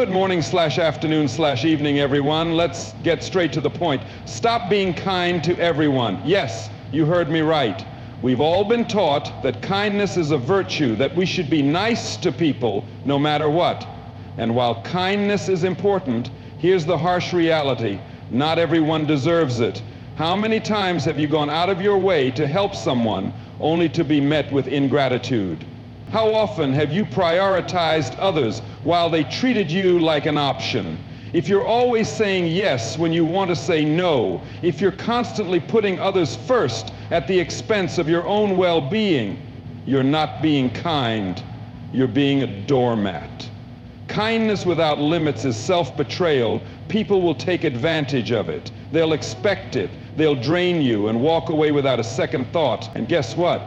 Good morning / afternoon / evening, everyone. Let's get straight to the point. Stop being kind to everyone. Yes, you heard me right. We've all been taught that kindness is a virtue, that we should be nice to people no matter what. And while kindness is important, here's the harsh reality. Not everyone deserves it. How many times have you gone out of your way to help someone only to be met with ingratitude? How often have you prioritized others while they treated you like an option? If you're always saying yes when you want to say no, if you're constantly putting others first at the expense of your own well-being, you're not being kind. You're being a doormat. Kindness without limits is self-betrayal. People will take advantage of it. They'll expect it. They'll drain you and walk away without a second thought. And guess what?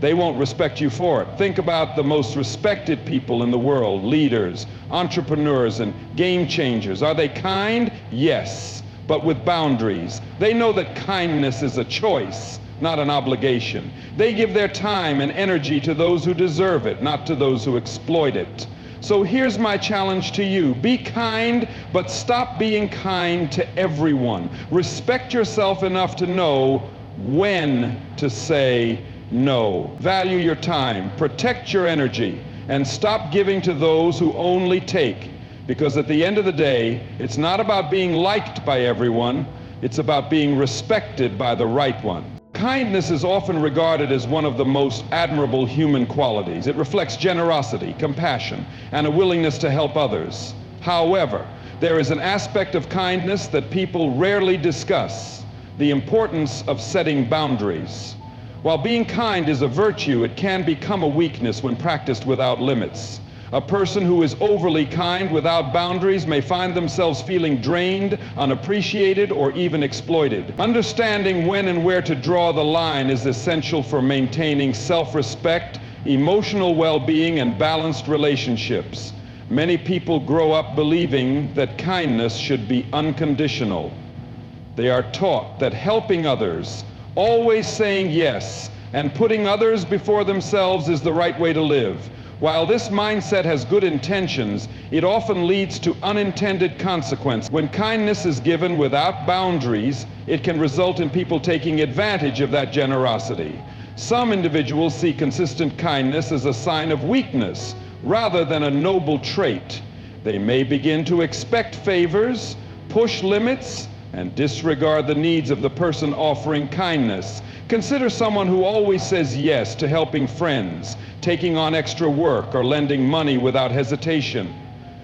They won't respect you for it. Think about the most respected people in the world, leaders, entrepreneurs, and game changers. Are they kind? Yes, but with boundaries. They know that kindness is a choice, not an obligation. They give their time and energy to those who deserve it, not to those who exploit it. So here's my challenge to you. Be kind, but stop being kind to everyone. Respect yourself enough to know when to say no. Value your time, protect your energy, and stop giving to those who only take. Because at the end of the day, it's not about being liked by everyone, it's about being respected by the right one. Kindness is often regarded as one of the most admirable human qualities. It reflects generosity, compassion, and a willingness to help others. However, there is an aspect of kindness that people rarely discuss: the importance of setting boundaries. While being kind is a virtue, it can become a weakness when practiced without limits. A person who is overly kind without boundaries may find themselves feeling drained, unappreciated, or even exploited. Understanding when and where to draw the line is essential for maintaining self-respect, emotional well-being, and balanced relationships. Many people grow up believing that kindness should be unconditional. They are taught that helping others, always saying yes, and putting others before themselves is the right way to live. While this mindset has good intentions, it often leads to unintended consequences. When kindness is given without boundaries, it can result in people taking advantage of that generosity. Some individuals see consistent kindness as a sign of weakness rather than a noble trait. They may begin to expect favors, push limits, and disregard the needs of the person offering kindness. Consider someone who always says yes to helping friends, taking on extra work, or lending money without hesitation.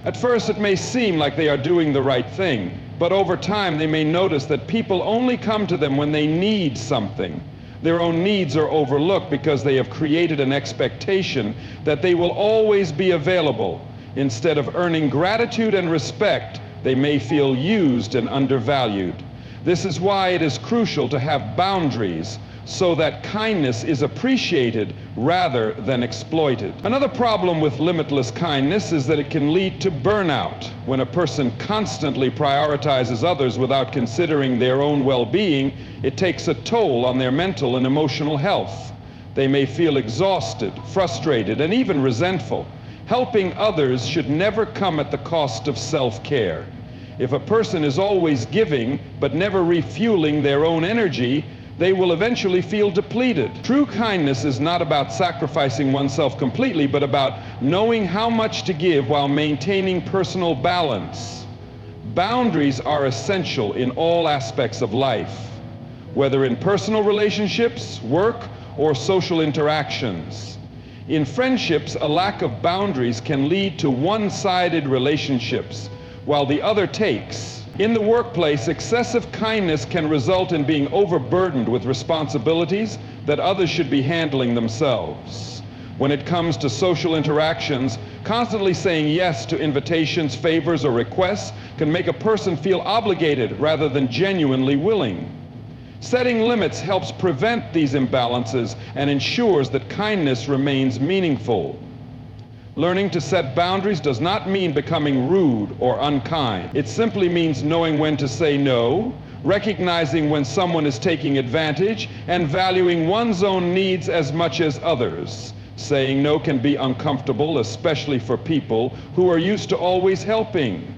At first, it may seem like they are doing the right thing, but over time they may notice that people only come to them when they need something. Their own needs are overlooked because they have created an expectation that they will always be available. Instead of earning gratitude and respect, they may feel used and undervalued. This is why it is crucial to have boundaries so that kindness is appreciated rather than exploited. Another problem with limitless kindness is that it can lead to burnout. When a person constantly prioritizes others without considering their own well-being, it takes a toll on their mental and emotional health. They may feel exhausted, frustrated, and even resentful. Helping others should never come at the cost of self-care. If a person is always giving but never refueling their own energy, they will eventually feel depleted. True kindness is not about sacrificing oneself completely, but about knowing how much to give while maintaining personal balance. Boundaries are essential in all aspects of life, whether in personal relationships, work, or social interactions. In friendships, a lack of boundaries can lead to one-sided relationships, while the other takes. In the workplace, excessive kindness can result in being overburdened with responsibilities that others should be handling themselves. When it comes to social interactions, constantly saying yes to invitations, favors, or requests can make a person feel obligated rather than genuinely willing. Setting limits helps prevent these imbalances and ensures that kindness remains meaningful. Learning to set boundaries does not mean becoming rude or unkind. It simply means knowing when to say no, recognizing when someone is taking advantage, and valuing one's own needs as much as others. Saying no can be uncomfortable, especially for people who are used to always helping.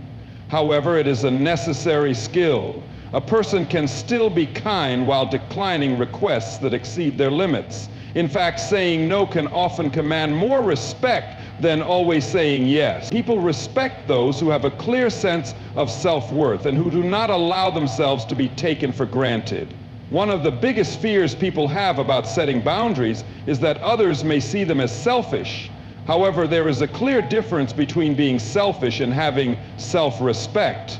However, it is a necessary skill. A person can still be kind while declining requests that exceed their limits. In fact, saying no can often command more respect than always saying yes. People respect those who have a clear sense of self-worth and who do not allow themselves to be taken for granted. One of the biggest fears people have about setting boundaries is that others may see them as selfish. However, there is a clear difference between being selfish and having self-respect.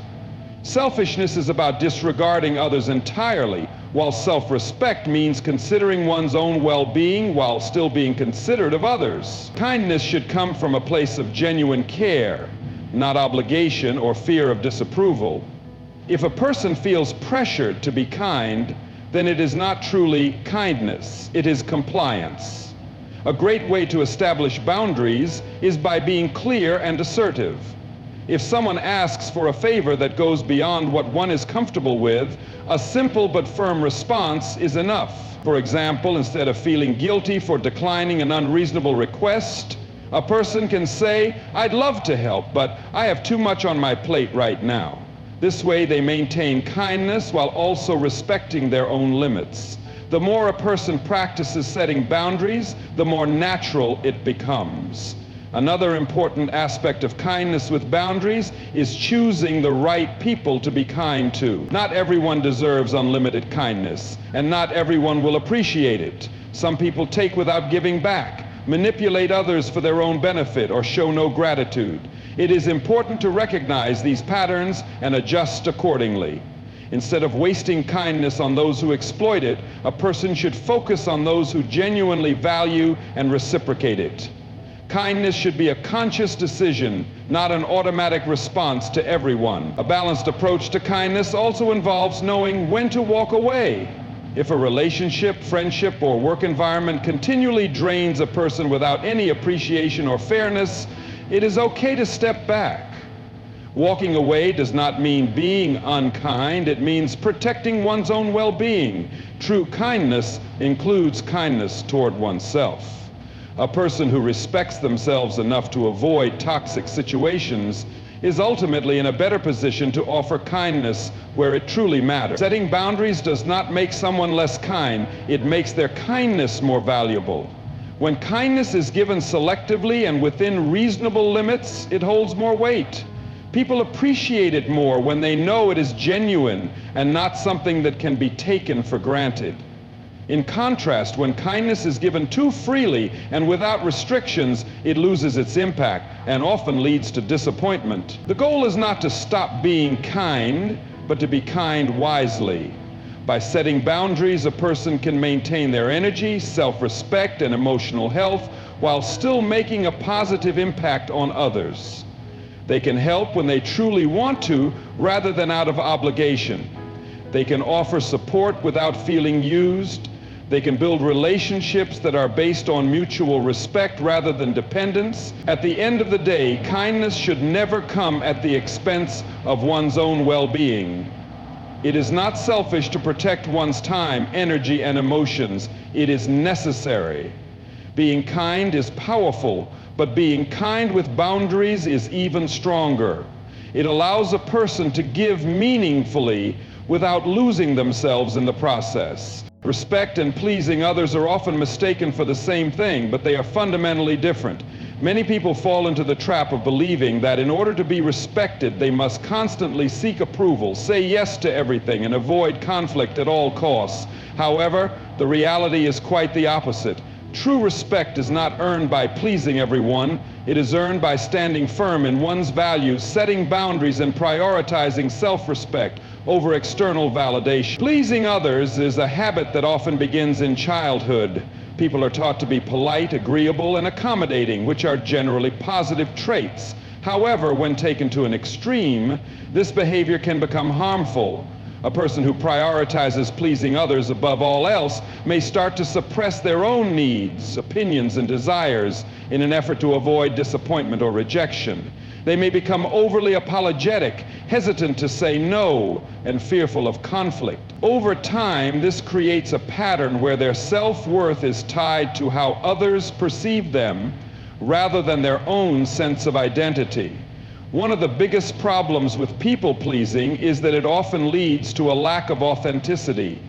Selfishness is about disregarding others entirely, while self-respect means considering one's own well-being while still being considerate of others. Kindness should come from a place of genuine care, not obligation or fear of disapproval. If a person feels pressured to be kind, then it is not truly kindness, it is compliance. A great way to establish boundaries is by being clear and assertive. If someone asks for a favor that goes beyond what one is comfortable with, a simple but firm response is enough. For example, instead of feeling guilty for declining an unreasonable request, a person can say, "I'd love to help, but I have too much on my plate right now." This way they maintain kindness while also respecting their own limits. The more a person practices setting boundaries, the more natural it becomes. Another important aspect of kindness with boundaries is choosing the right people to be kind to. Not everyone deserves unlimited kindness, and not everyone will appreciate it. Some people take without giving back, manipulate others for their own benefit, or show no gratitude. It is important to recognize these patterns and adjust accordingly. Instead of wasting kindness on those who exploit it, a person should focus on those who genuinely value and reciprocate it. Kindness should be a conscious decision, not an automatic response to everyone. A balanced approach to kindness also involves knowing when to walk away. If a relationship, friendship, or work environment continually drains a person without any appreciation or fairness, it is okay to step back. Walking away does not mean being unkind, it means protecting one's own well-being. True kindness includes kindness toward oneself. A person who respects themselves enough to avoid toxic situations is ultimately in a better position to offer kindness where it truly matters. Setting boundaries does not make someone less kind, it makes their kindness more valuable. When kindness is given selectively and within reasonable limits, it holds more weight. People appreciate it more when they know it is genuine and not something that can be taken for granted. In contrast, when kindness is given too freely and without restrictions, it loses its impact and often leads to disappointment. The goal is not to stop being kind, but to be kind wisely. By setting boundaries, a person can maintain their energy, self-respect, and emotional health while still making a positive impact on others. They can help when they truly want to, rather than out of obligation. They can offer support without feeling used. They can build relationships that are based on mutual respect rather than dependence. At the end of the day, kindness should never come at the expense of one's own well-being. It is not selfish to protect one's time, energy, and emotions. It is necessary. Being kind is powerful, but being kind with boundaries is even stronger. It allows a person to give meaningfully without losing themselves in the process. Respect and pleasing others are often mistaken for the same thing, but they are fundamentally different. Many people fall into the trap of believing that in order to be respected, they must constantly seek approval, say yes to everything, and avoid conflict at all costs. However, the reality is quite the opposite. True respect is not earned by pleasing everyone. It is earned by standing firm in one's values, setting boundaries, and prioritizing self-respect over external validation. Pleasing others is a habit that often begins in childhood. People are taught to be polite, agreeable, and accommodating, which are generally positive traits. However, when taken to an extreme, this behavior can become harmful. A person who prioritizes pleasing others above all else may start to suppress their own needs, opinions, and desires in an effort to avoid disappointment or rejection. They may become overly apologetic, hesitant to say no, and fearful of conflict. Over time, this creates a pattern where their self-worth is tied to how others perceive them rather than their own sense of identity. One of the biggest problems with people-pleasing is that it often leads to a lack of authenticity.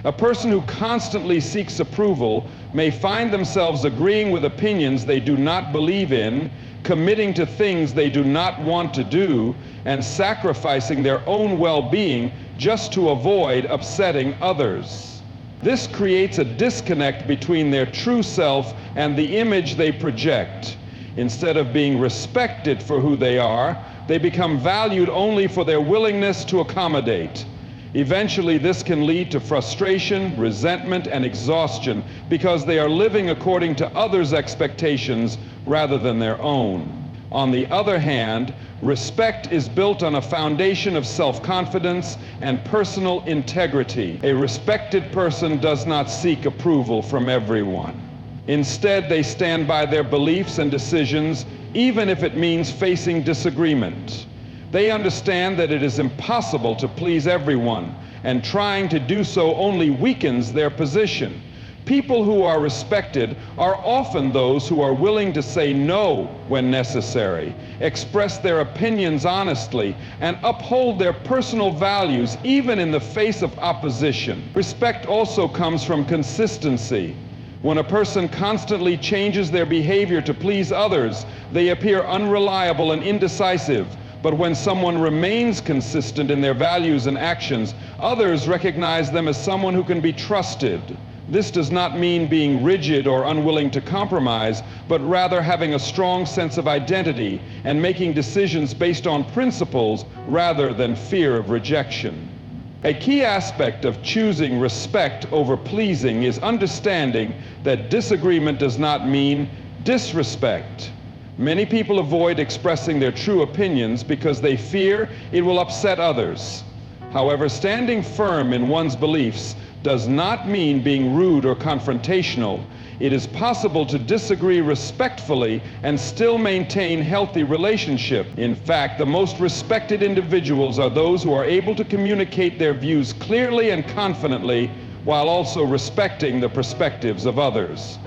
A person who constantly seeks approval may find themselves agreeing with opinions they do not believe in, committing to things they do not want to do, and sacrificing their own well-being just to avoid upsetting others. This creates a disconnect between their true self and the image they project. Instead of being respected for who they are, they become valued only for their willingness to accommodate. Eventually, this can lead to frustration, resentment, and exhaustion because they are living according to others' expectations rather than their own. On the other hand, respect is built on a foundation of self-confidence and personal integrity. A respected person does not seek approval from everyone. Instead, they stand by their beliefs and decisions, even if it means facing disagreement. They understand that it is impossible to please everyone, and trying to do so only weakens their position. People who are respected are often those who are willing to say no when necessary, express their opinions honestly, and uphold their personal values even in the face of opposition. Respect also comes from consistency. When a person constantly changes their behavior to please others, they appear unreliable and indecisive. But when someone remains consistent in their values and actions, others recognize them as someone who can be trusted. This does not mean being rigid or unwilling to compromise, but rather having a strong sense of identity and making decisions based on principles rather than fear of rejection. A key aspect of choosing respect over pleasing is understanding that disagreement does not mean disrespect. Many people avoid expressing their true opinions because they fear it will upset others. However, standing firm in one's beliefs does not mean being rude or confrontational. It is possible to disagree respectfully and still maintain healthy relationships. In fact, the most respected individuals are those who are able to communicate their views clearly and confidently while also respecting the perspectives of others.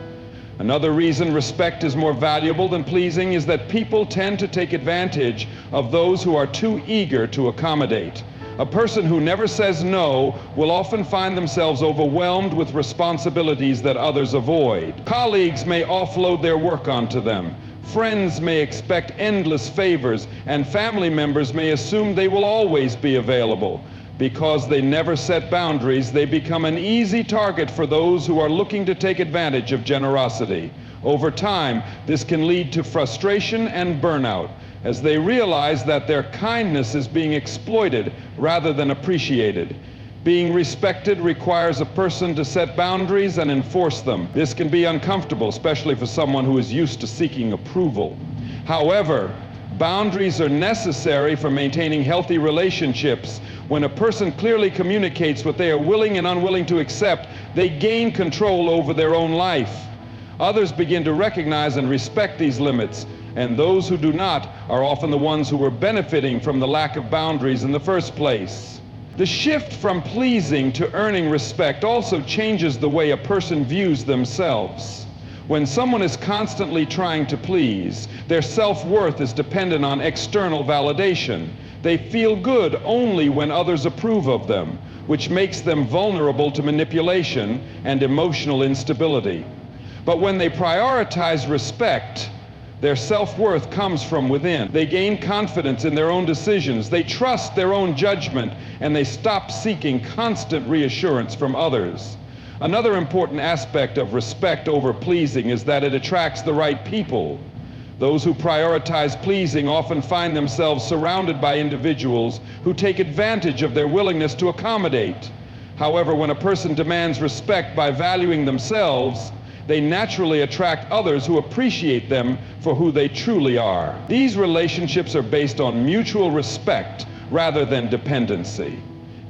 Another reason respect is more valuable than pleasing is that people tend to take advantage of those who are too eager to accommodate. A person who never says no will often find themselves overwhelmed with responsibilities that others avoid. Colleagues may offload their work onto them. Friends may expect endless favors, and family members may assume they will always be available. Because they never set boundaries, they become an easy target for those who are looking to take advantage of generosity. Over time, this can lead to frustration and burnout, as they realize that their kindness is being exploited rather than appreciated. Being respected requires a person to set boundaries and enforce them. This can be uncomfortable, especially for someone who is used to seeking approval. However, boundaries are necessary for maintaining healthy relationships. When a person clearly communicates what they are willing and unwilling to accept, they gain control over their own life. Others begin to recognize and respect these limits, and those who do not are often the ones who are benefiting from the lack of boundaries in the first place. The shift from pleasing to earning respect also changes the way a person views themselves. When someone is constantly trying to please, their self-worth is dependent on external validation. They feel good only when others approve of them, which makes them vulnerable to manipulation and emotional instability. But when they prioritize respect, their self-worth comes from within. They gain confidence in their own decisions, they trust their own judgment, and they stop seeking constant reassurance from others. Another important aspect of respect over pleasing is that it attracts the right people. Those who prioritize pleasing often find themselves surrounded by individuals who take advantage of their willingness to accommodate. However, when a person demands respect by valuing themselves, they naturally attract others who appreciate them for who they truly are. These relationships are based on mutual respect rather than dependency.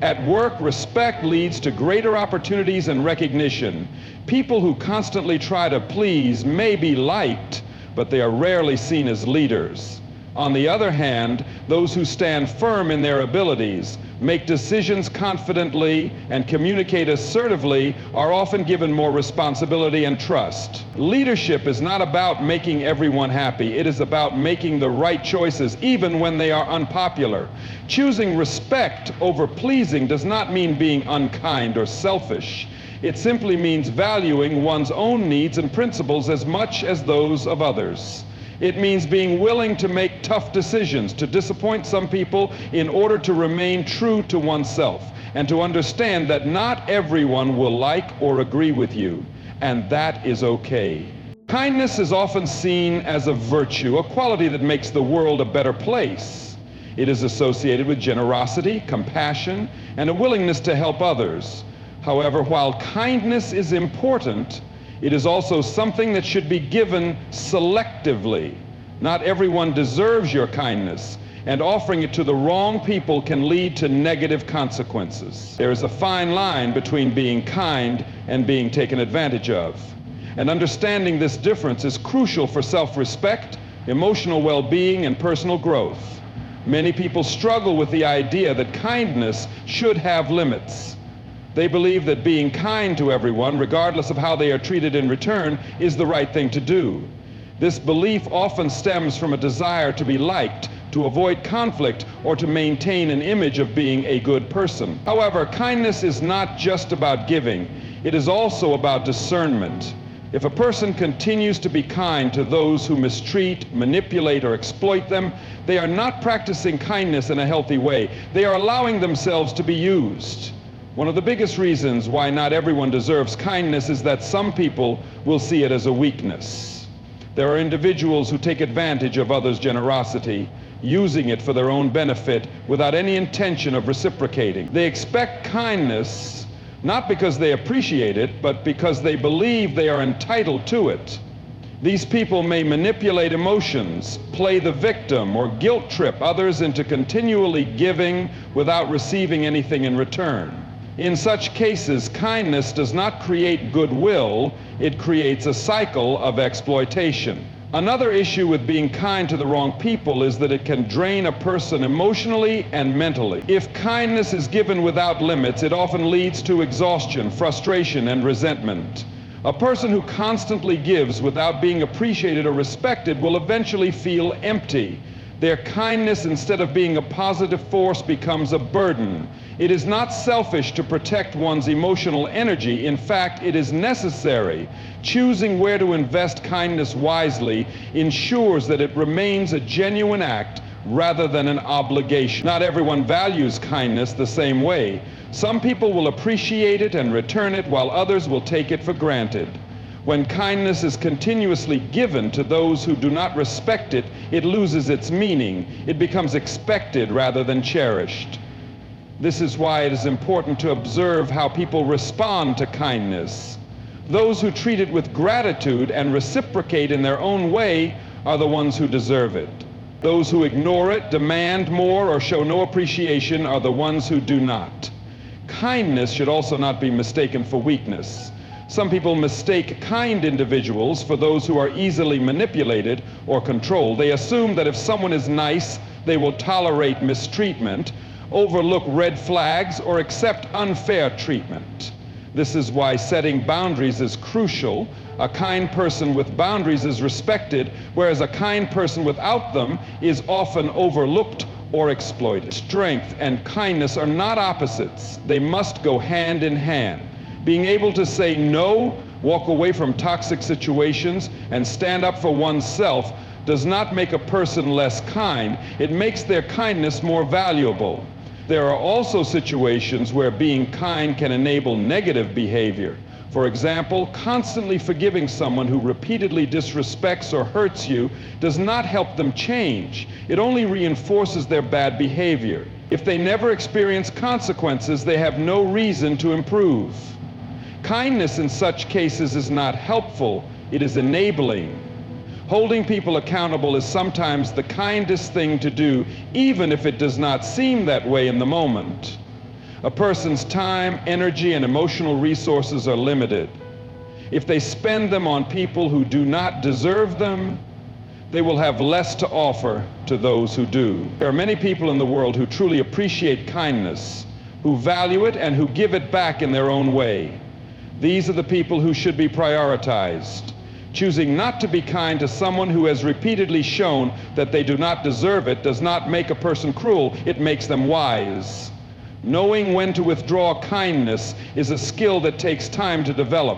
At work, respect leads to greater opportunities and recognition. People who constantly try to please may be liked, but they are rarely seen as leaders. On the other hand, those who stand firm in their abilities, make decisions confidently, and communicate assertively are often given more responsibility and trust. Leadership is not about making everyone happy. It is about making the right choices, even when they are unpopular. Choosing respect over pleasing does not mean being unkind or selfish. It simply means valuing one's own needs and principles as much as those of others. It means being willing to make tough decisions, to disappoint some people in order to remain true to oneself, and to understand that not everyone will like or agree with you, and that is okay. Kindness is often seen as a virtue, a quality that makes the world a better place. It is associated with generosity, compassion, and a willingness to help others. However, while kindness is important, it is also something that should be given selectively. Not everyone deserves your kindness, and offering it to the wrong people can lead to negative consequences. There is a fine line between being kind and being taken advantage of. And understanding this difference is crucial for self-respect, emotional well-being, and personal growth. Many people struggle with the idea that kindness should have limits. They believe that being kind to everyone, regardless of how they are treated in return, is the right thing to do. This belief often stems from a desire to be liked, to avoid conflict, or to maintain an image of being a good person. However, kindness is not just about giving. It is also about discernment. If a person continues to be kind to those who mistreat, manipulate, or exploit them, they are not practicing kindness in a healthy way. They are allowing themselves to be used. One of the biggest reasons why not everyone deserves kindness is that some people will see it as a weakness. There are individuals who take advantage of others' generosity, using it for their own benefit without any intention of reciprocating. They expect kindness not because they appreciate it, but because they believe they are entitled to it. These people may manipulate emotions, play the victim, or guilt trip others into continually giving without receiving anything in return. In such cases, kindness does not create goodwill, it creates a cycle of exploitation. Another issue with being kind to the wrong people is that it can drain a person emotionally and mentally. If kindness is given without limits, it often leads to exhaustion, frustration, and resentment. A person who constantly gives without being appreciated or respected will eventually feel empty. Their kindness, instead of being a positive force, becomes a burden. It is not selfish to protect one's emotional energy. In fact, it is necessary. Choosing where to invest kindness wisely ensures that it remains a genuine act rather than an obligation. Not everyone values kindness the same way. Some people will appreciate it and return it, while others will take it for granted. When kindness is continuously given to those who do not respect it, it loses its meaning. It becomes expected rather than cherished. This is why it is important to observe how people respond to kindness. Those who treat it with gratitude and reciprocate in their own way are the ones who deserve it. Those who ignore it, demand more, or show no appreciation are the ones who do not. Kindness should also not be mistaken for weakness. Some people mistake kind individuals for those who are easily manipulated or controlled. They assume that if someone is nice, they will tolerate mistreatment, overlook red flags, or accept unfair treatment. This is why setting boundaries is crucial. A kind person with boundaries is respected, whereas a kind person without them is often overlooked or exploited. Strength and kindness are not opposites. They must go hand in hand. Being able to say no, walk away from toxic situations, and stand up for oneself does not make a person less kind. It makes their kindness more valuable. There are also situations where being kind can enable negative behavior. For example, constantly forgiving someone who repeatedly disrespects or hurts you does not help them change. It only reinforces their bad behavior. If they never experience consequences, they have no reason to improve. Kindness in such cases is not helpful, it is enabling. Holding people accountable is sometimes the kindest thing to do, even if it does not seem that way in the moment. A person's time, energy, and emotional resources are limited. If they spend them on people who do not deserve them, they will have less to offer to those who do. There are many people in the world who truly appreciate kindness, who value it and who give it back in their own way. These are the people who should be prioritized. Choosing not to be kind to someone who has repeatedly shown that they do not deserve it does not make a person cruel, it makes them wise. Knowing when to withdraw kindness is a skill that takes time to develop.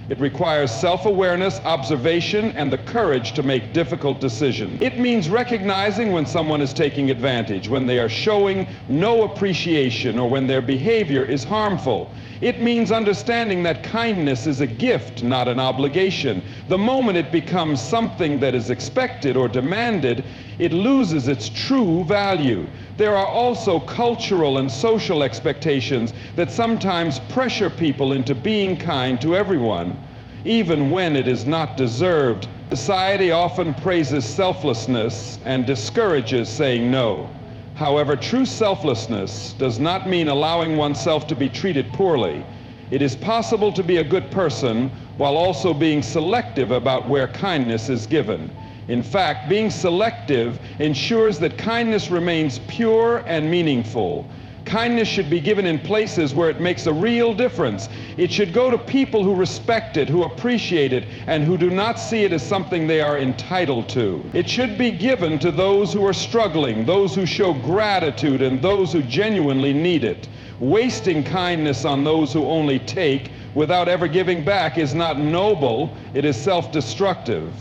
It requires self-awareness, observation, and the courage to make difficult decisions. It means recognizing when someone is taking advantage, when they are showing no appreciation, or when their behavior is harmful. It means understanding that kindness is a gift, not an obligation. The moment it becomes something that is expected or demanded, it loses its true value. There are also cultural and social expectations that sometimes pressure people into being kind to everyone, even when it is not deserved. Society often praises selflessness and discourages saying no. However, true selflessness does not mean allowing oneself to be treated poorly. It is possible to be a good person while also being selective about where kindness is given. In fact, being selective ensures that kindness remains pure and meaningful. Kindness should be given in places where it makes a real difference. It should go to people who respect it, who appreciate it, and who do not see it as something they are entitled to. It should be given to those who are struggling, those who show gratitude, and those who genuinely need it. Wasting kindness on those who only take without ever giving back is not noble, it is self-destructive.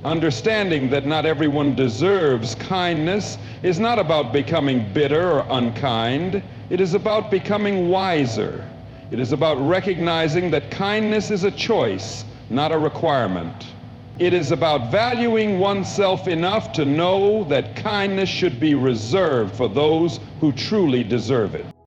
Understanding that not everyone deserves kindness is not about becoming bitter or unkind. It is about becoming wiser. It is about recognizing that kindness is a choice, not a requirement. It is about valuing oneself enough to know that kindness should be reserved for those who truly deserve it.